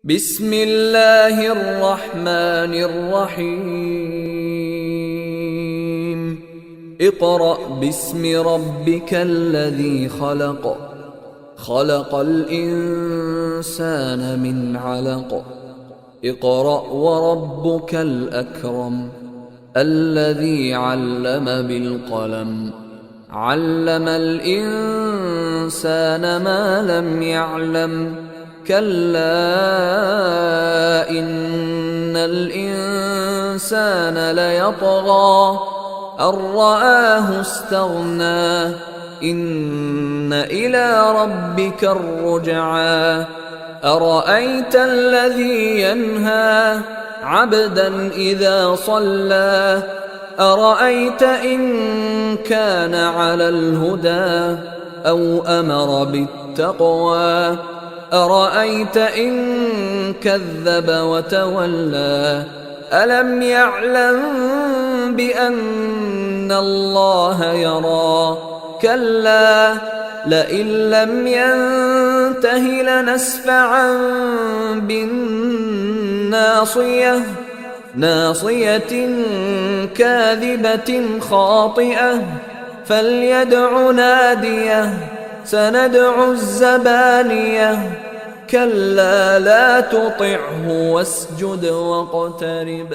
بسم الله الرحمن الرحيم اقرأ باسم ربك الذي خلق خلق الإنسان من علق اقرأ وربك الأكرم الذي علم بالقلم علم الإنسان ما لم يعلم كلا إن الإنسان ليطغى أن رآه استغنى إن إلى ربك الرجعى أرأيت الذي ينهى عبدا إذا صلى أرأيت إن كان على الهدى أو أمر بالتقوى أرأيت إن كذب وتولى ألم يعلم بأن الله يرى كلا لئن لم ينته لنسفعا بالناصية ناصية كاذبة خاطئة فليدع ناديه سندع الزبانية كلا لا تطعه واسجد واقترب